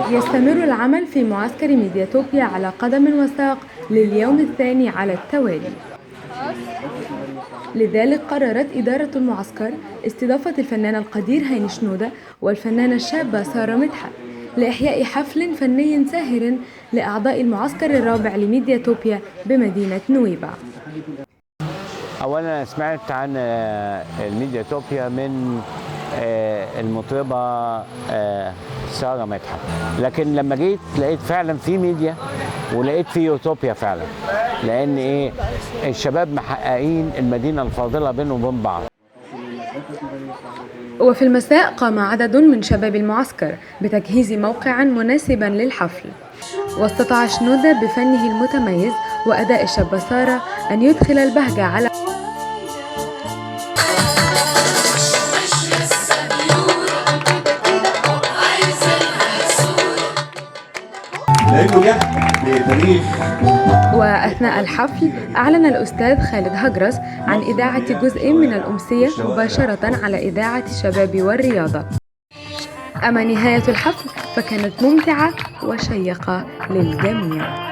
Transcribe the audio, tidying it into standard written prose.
يستمر العمل في معسكر ميدياتوبيا على قدم وساق لليوم الثاني على التوالي. لذلك قررت إدارة المعسكر استضافة الفنان القدير هاني شنودة والفنانة الشابة سارة مدحت لإحياء حفل فني ساهر لأعضاء المعسكر الرابع لميدياتوبيا بمدينة نويبع. أولا أنا سمعت عن الميدياتوبيا من المطربة سارة مدحت، لكن لما جيت لقيت فعلا في ميديا ولقيت في يوتوبيا فعلا، لأن الشباب محققين المدينة الفاضلة بينهم وبين بعض. وفي المساء قام عدد من شباب المعسكر بتجهيز موقعا مناسبا للحفل، واستطاع شنودة بفنه المتميز وأداء الشابة سارة أن يدخل البهجة على وأثناء الحفل أعلن الأستاذ خالد هجرس عن إذاعة جزء من الأمسية مباشرة على إذاعة الشباب والرياضة. أما نهاية الحفل فكانت ممتعة وشيقة للجميع.